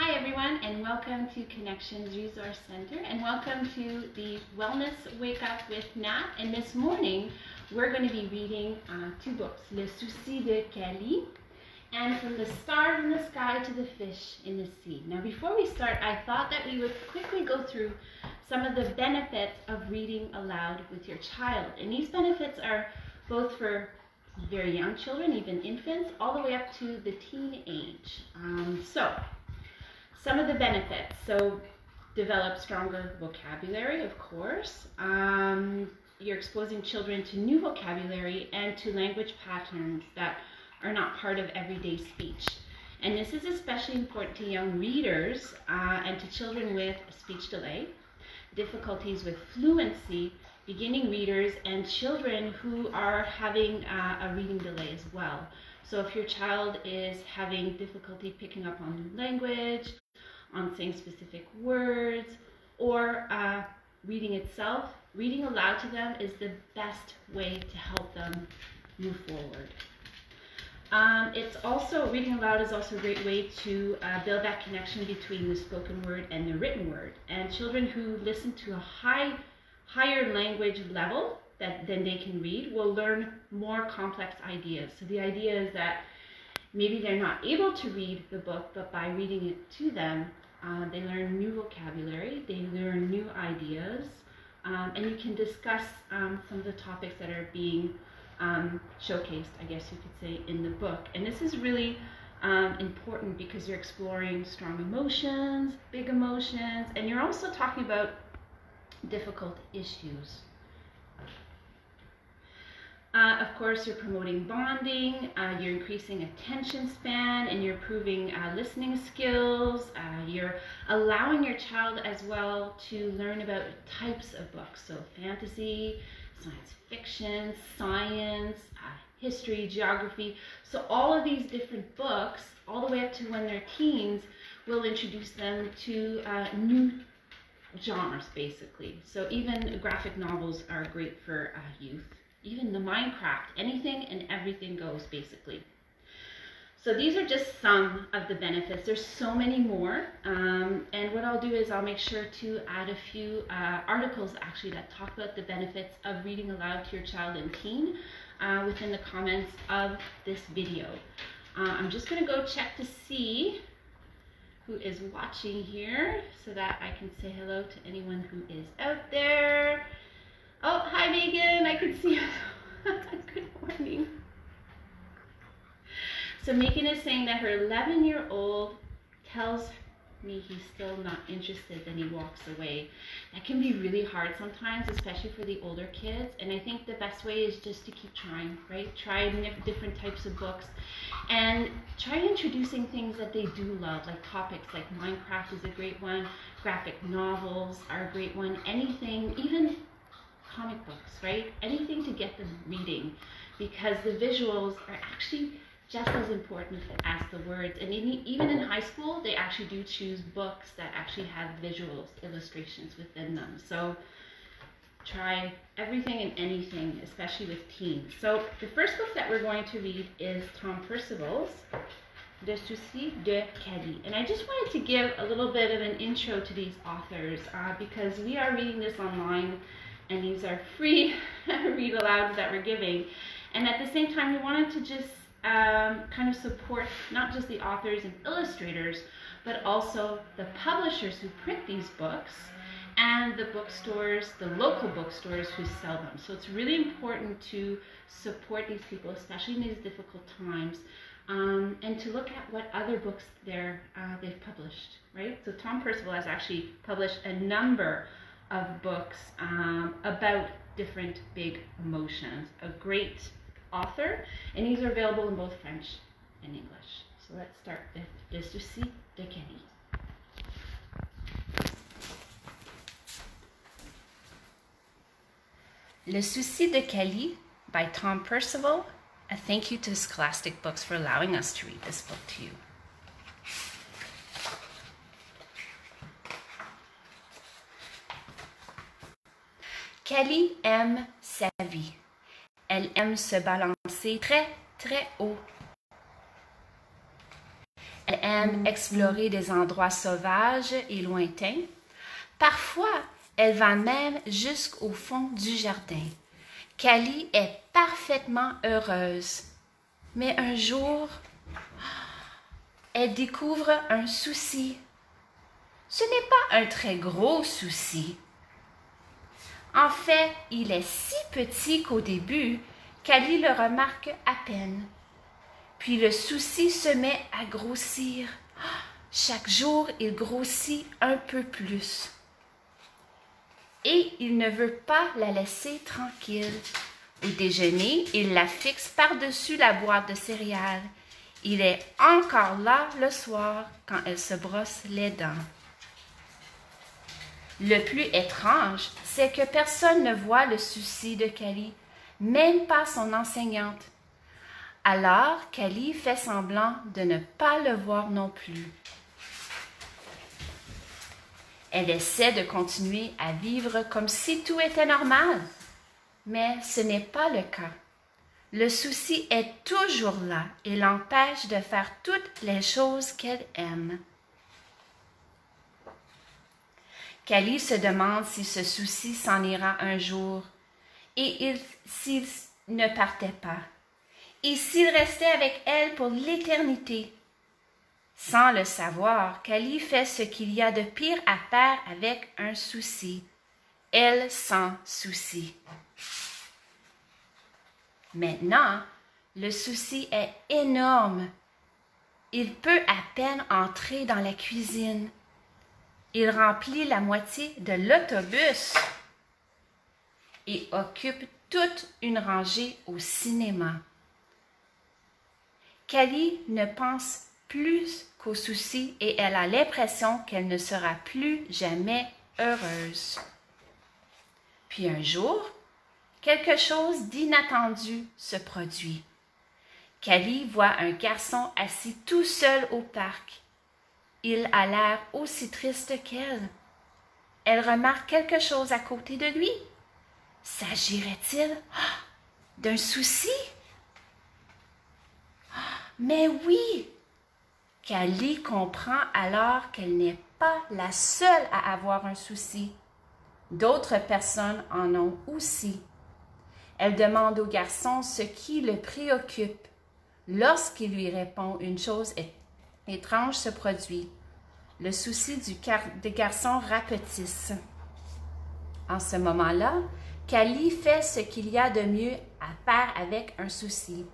Hi everyone, and welcome to Connections Resource Center, and welcome to the Wellness Wake Up with Nat. And this morning we're going to be reading two books, Souci de Calie and From the Stars in the Sky to the Fish in the Sea. Now before we start, I thought that we would quickly go through some of the benefits of reading aloud with your child. And these benefits are both for very young children, even infants, all the way up to the teen age. Some of the benefits. So develop stronger vocabulary, of course. You're exposing children to new vocabulary and to language patterns that are not part of everyday speech. And this is especially important to young readers and to children with speech delay, difficulties with fluency, beginning readers, and children who are having a reading delay as well. So if your child is having difficulty picking up on new language, on saying specific words, or reading itself, reading aloud to them is the best way to help them move forward. Reading aloud is also a great way to build that connection between the spoken word and the written word. And children who listen to a higher language level than they can read will learn more complex ideas. So the idea is that maybe they're not able to read the book, but by reading it to them, they learn new vocabulary, they learn new ideas, and you can discuss some of the topics that are being showcased, I guess you could say, in the book. And this is really important because you're exploring strong emotions, big emotions, and you're also talking about difficult issues. Of course, you're promoting bonding, you're increasing attention span, and you're improving listening skills. You're allowing your child as well to learn about types of books, so fantasy, science fiction, science, history, geography. So all of these different books, all the way up to when they're teens, will introduce them to new genres, basically. So even graphic novels are great for youth. Even the Minecraft, anything and everything goes, basically. So these are just some of the benefits. There's so many more, and what I'll do is I'll make sure to add a few articles actually that talk about the benefits of reading aloud to your child and teen within the comments of this video. I'm just going to go check to see who is watching here so that I can say hello to anyone who is out there. Oh, hi Megan, I can see you. Good morning. So Megan is saying that her 11-year-old tells me he's still not interested, then he walks away. That can be really hard sometimes, especially for the older kids. And I think the best way is just to keep trying, right? Try different types of books and try introducing things that they do love, like topics like Minecraft is a great one, graphic novels are a great one, anything, even comic books, right? Anything to get them reading, because the visuals are actually just as important as the words. And even in high school, they actually do choose books that actually have visuals, illustrations within them. So try everything and anything, especially with teens. So the first book that we're going to read is Tom Percival's Souci de Calie. And I just wanted to give a little bit of an intro to these authors because we are reading this online, and these are free read alouds that we're giving. And at the same time, we wanted to just kind of support not just the authors and illustrators, but also the publishers who print these books and the bookstores, the local bookstores who sell them. So it's really important to support these people, especially in these difficult times, and to look at what other books they've published, right? So Tom Percival has actually published a number of books about different big emotions. A great author, and these are available in both French and English. So let's start with Souci de Calie. Le Souci de Calie by Tom Percival. A thank you to Scholastic Books for allowing us to read this book to you. Calie aime sa vie. Elle aime se balancer très, très haut. Elle aime explorer des endroits sauvages et lointains. Parfois, elle va même jusqu'au fond du jardin. Calie est parfaitement heureuse. Mais un jour, elle découvre un souci. Ce n'est pas un très gros souci. En fait, il est si petit qu'au début, Calie le remarque à peine. Puis le souci se met à grossir. Chaque jour, il grossit un peu plus. Et il ne veut pas la laisser tranquille. Au déjeuner, il la fixe par-dessus la boîte de céréales. Il est encore là le soir quand elle se brosse les dents. Le plus étrange, c'est que personne ne voit le souci de Calie, même pas son enseignante. Alors, Calie fait semblant de ne pas le voir non plus. Elle essaie de continuer à vivre comme si tout était normal, mais ce n'est pas le cas. Le souci est toujours là et l'empêche de faire toutes les choses qu'elle aime. Calie se demande si ce souci s'en ira un jour et s'il ne partait pas, et s'il restait avec elle pour l'éternité. Sans le savoir, Calie fait ce qu'il y a de pire à faire avec un souci. Elle s'en soucie. Maintenant, le souci est énorme. Il peut à peine entrer dans la cuisine. Il remplit la moitié de l'autobus et occupe toute une rangée au cinéma. Calie ne pense plus qu'aux soucis et elle a l'impression qu'elle ne sera plus jamais heureuse. Puis un jour, quelque chose d'inattendu se produit. Calie voit un garçon assis tout seul au parc. Il a l'air aussi triste qu'elle. Elle remarque quelque chose à côté de lui. S'agirait-il d'un souci? Mais oui! Calie comprend alors qu'elle n'est pas la seule à avoir un souci. D'autres personnes en ont aussi. Elle demande au garçon ce qui le préoccupe. Lorsqu'il lui répond, une chose étrange se produit. Le souci des garçons rapetisse. En ce moment-là, Calie fait ce qu'il y a de mieux à faire avec un souci.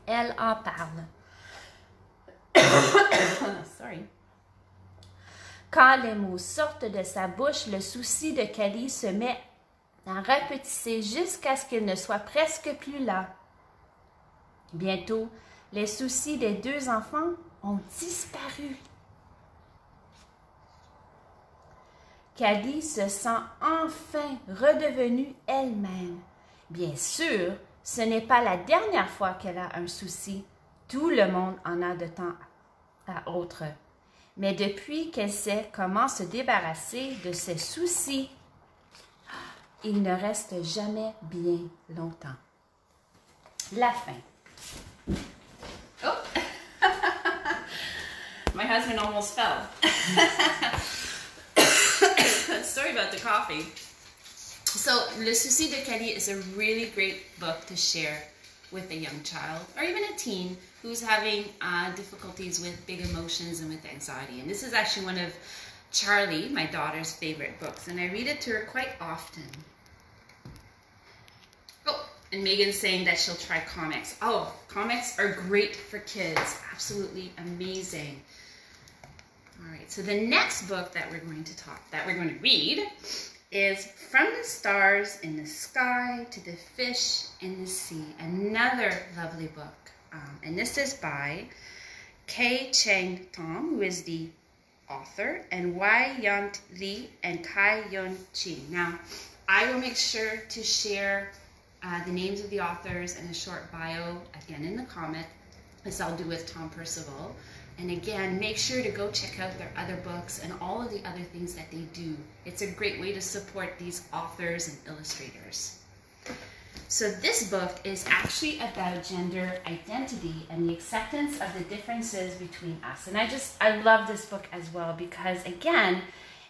Elle en parle. Sorry. Quand les mots sortent de sa bouche, le souci de Calie se met à rapetisser jusqu'à ce qu'il ne soit presque plus là. Bientôt, les soucis des deux enfants ont disparu. Calie se sent enfin redevenue elle-même. Bien sûr, ce n'est pas la dernière fois qu'elle a un souci. Tout le monde en a de temps à autre. Mais depuis qu'elle sait comment se débarrasser de ses soucis, il ne reste jamais bien longtemps. La fin. Oh! My husband almost fell. Sorry about the coffee. So, Le Souci de Calie is a really great book to share with a young child or even a teen who's having difficulties with big emotions and with anxiety. And this is actually one of Charlie, my daughter's favorite books, and I read it to her quite often. Oh, and Megan's saying that she'll try comics. Oh, comics are great for kids. Absolutely amazing. All right, so the next book that we're going to read is From the Stars in the Sky to the Fish in the Sea. Another lovely book. And this is by Kei Cheng Tom, who is the author, and Wai Yunt Lee and Kai Yun Chi. Now, I will make sure to share the names of the authors and a short bio again in the comment, as I'll do with Tom Percival. And again, make sure to go check out their other books and all of the other things that they do. It's a great way to support these authors and illustrators. So this book is actually about gender identity and the acceptance of the differences between us. And I love this book as well because, again,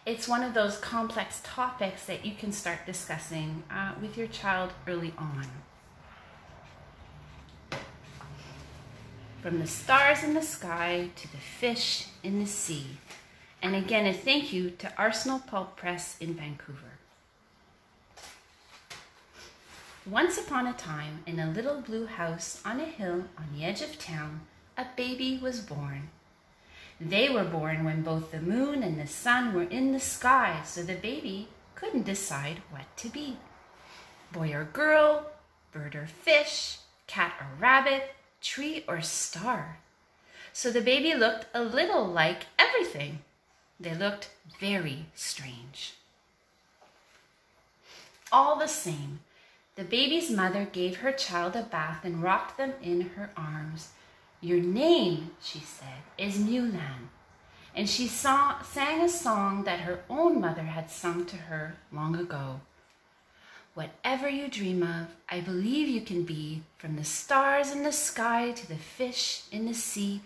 it's one of those complex topics that you can start discussing with your child early on. From the stars in the sky to the fish in the sea. And again, a thank you to Arsenal Pulp Press in Vancouver. Once upon a time, in a little blue house on a hill on the edge of town, a baby was born. They were born when both the moon and the sun were in the sky, so the baby couldn't decide what to be. Boy or girl, bird or fish, cat or rabbit, tree or star. So the baby looked a little like everything. They looked very strange. All the same, the baby's mother gave her child a bath and rocked them in her arms. Your name, she said, is Mulan. And she sang a song that her own mother had sung to her long ago. Whatever you dream of, I believe you can be, from the stars in the sky to the fish in the sea.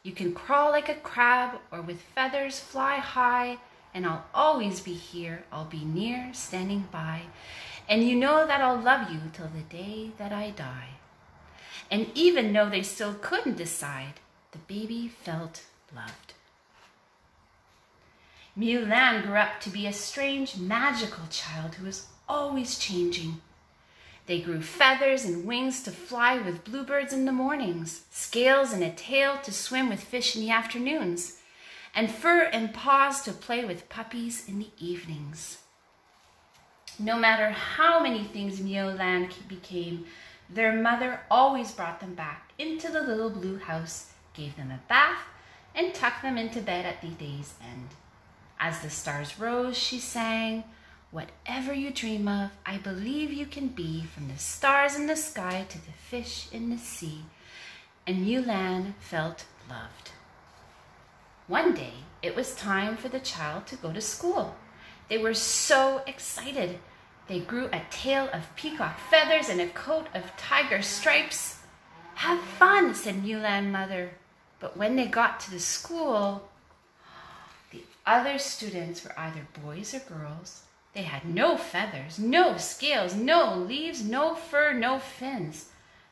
You can crawl like a crab or with feathers fly high, and I'll always be here, I'll be near, standing by. And you know that I'll love you till the day that I die. And even though they still couldn't decide, the baby felt loved. Mulan grew up to be a strange, magical child who was always changing. They grew feathers and wings to fly with bluebirds in the mornings, scales and a tail to swim with fish in the afternoons, and fur and paws to play with puppies in the evenings. No matter how many things Mulan became, their mother always brought them back into the little blue house, gave them a bath, and tucked them into bed at the day's end. As the stars rose, she sang, whatever you dream of, I believe you can be, from the stars in the sky to the fish in the sea. And Mulan felt loved. One day, it was time for the child to go to school. They were so excited. They grew a tail of peacock feathers and a coat of tiger stripes. Have fun, said Mulan's mother. But when they got to the school, the other students were either boys or girls. They had no feathers, no scales, no leaves, no fur, no fins,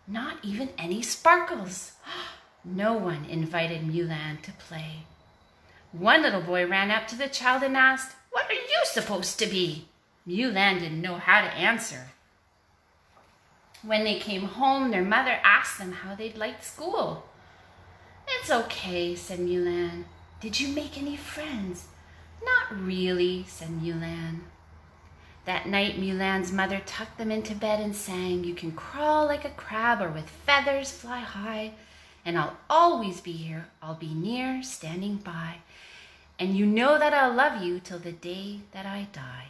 not even any sparkles. No one invited Mulan to play. One little boy ran up to the child and asked, what are you supposed to be? Mulan didn't know how to answer. When they came home, their mother asked them how they'd liked school. It's okay, said Mulan. Did you make any friends? Not really, said Mulan. That night, Mulan's mother tucked them into bed and sang, you can crawl like a crab or with feathers fly high, and I'll always be here, I'll be near, standing by, and you know that I'll love you till the day that I die.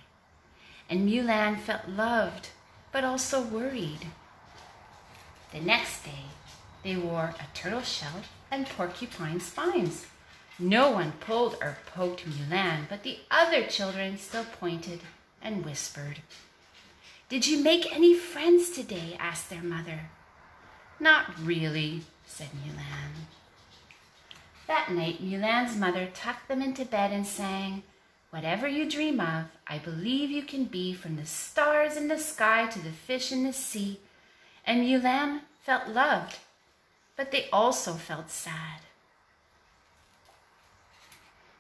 And Mulan felt loved, but also worried. The next day, they wore a turtle shell and porcupine spines. No one pulled or poked Mulan, but the other children still pointed and whispered. Did you make any friends today? Asked their mother. Not really, said Mulan. That night, Mulan's mother tucked them into bed and sang, whatever you dream of, I believe you can be, from the stars in the sky to the fish in the sea. And Mulan felt loved, but they also felt sad.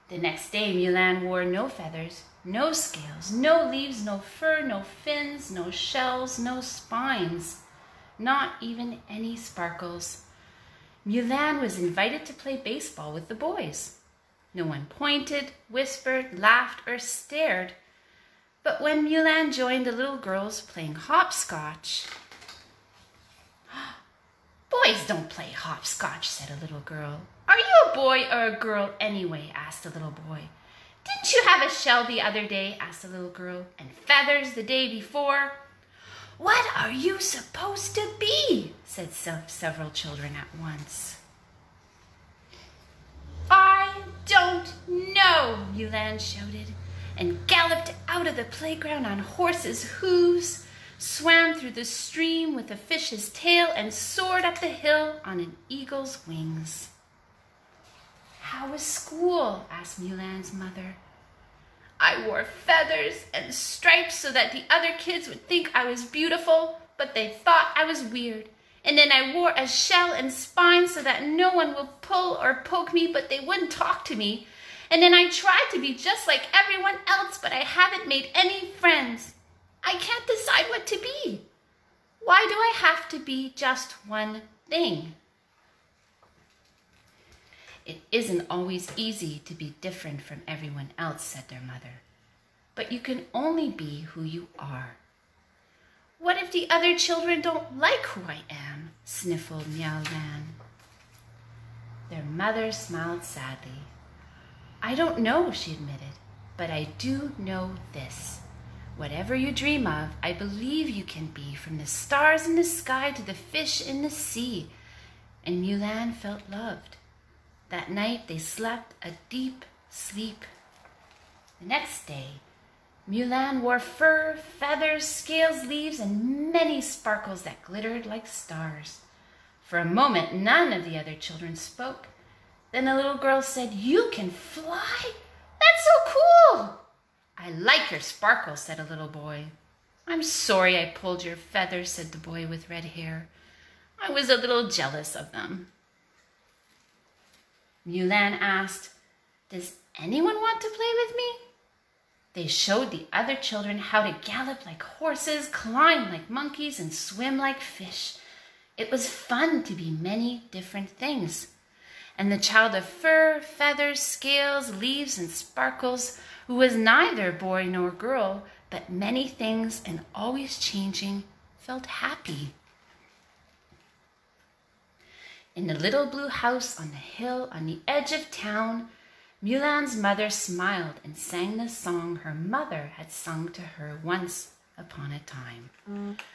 The next day, Mulan wore no feathers, no scales, no leaves, no fur, no fins, no shells, no spines, not even any sparkles. Mulan was invited to play baseball with the boys. No one pointed, whispered, laughed, or stared. But when Mulan joined the little girls playing hopscotch, boys don't play hopscotch, said a little girl. Are you a boy or a girl anyway? Asked a little boy. Didn't you have a shell the other day? Asked a little girl. And feathers the day before? What are you supposed to be? Said several children at once. I don't know, Mulan shouted, and galloped out of the playground on horse's hooves. swam through the stream with a fish's tail, and soared up the hill on an eagle's wings. "How was school?" asked Mulan's mother. "I wore feathers and stripes so that the other kids would think I was beautiful, but they thought I was weird. And then I wore a shell and spine so that no one would pull or poke me, but they wouldn't talk to me. And then I tried to be just like everyone else, but I haven't made any friends. I can't decide what to be. Why do I have to be just one thing?" "It isn't always easy to be different from everyone else," said their mother. "But you can only be who you are." "What if the other children don't like who I am?" sniffled Mulan. Their mother smiled sadly. "I don't know," she admitted, "but I do know this. Whatever you dream of, I believe you can be, from the stars in the sky to the fish in the sea." And Mulan felt loved. That night they slept a deep sleep. The next day, Mulan wore fur, feathers, scales, leaves, and many sparkles that glittered like stars. For a moment, none of the other children spoke. Then the little girl said, "You can fly? That's so cool!" "I like your sparkles," said a little boy. "I'm sorry I pulled your feathers," said the boy with red hair. "I was a little jealous of them." Mulan asked, "Does anyone want to play with me?" They showed the other children how to gallop like horses, climb like monkeys, and swim like fish. It was fun to be many different things. And the child of fur, feathers, scales, leaves, and sparkles, who was neither boy nor girl, but many things and always changing, felt happy. In the little blue house on the hill on the edge of town, Mulan's mother smiled and sang the song her mother had sung to her once upon a time.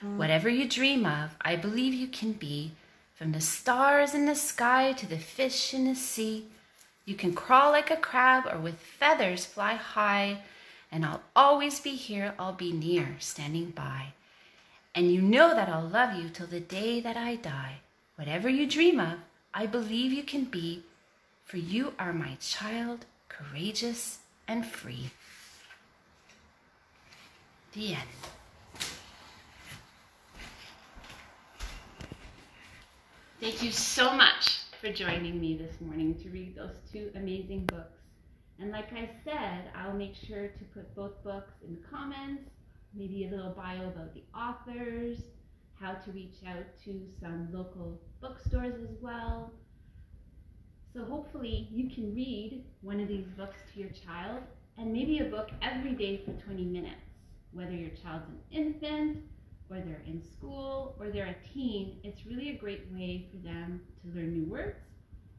"Whatever you dream of, I believe you can be, from the stars in the sky to the fish in the sea. You can crawl like a crab or with feathers fly high, and I'll always be here, I'll be near, standing by. And you know that I'll love you till the day that I die. Whatever you dream of, I believe you can be, for you are my child, courageous and free." The end. Thank you so much for joining me this morning to read those two amazing books. And like I said, I'll make sure to put both books in the comments, maybe a little bio about the authors, how to reach out to some local bookstores as well. So hopefully you can read one of these books to your child, and maybe a book every day for 20 minutes, whether your child's an infant, or they're in school, or they're a teen. It's really a great way for them to learn new words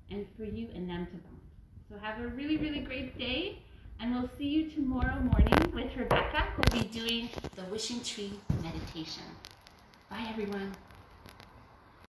and for you and them to bond. So have a really, really great day, and we'll see you tomorrow morning with Rebecca, who'll be doing the wishing tree meditation. Bye, everyone.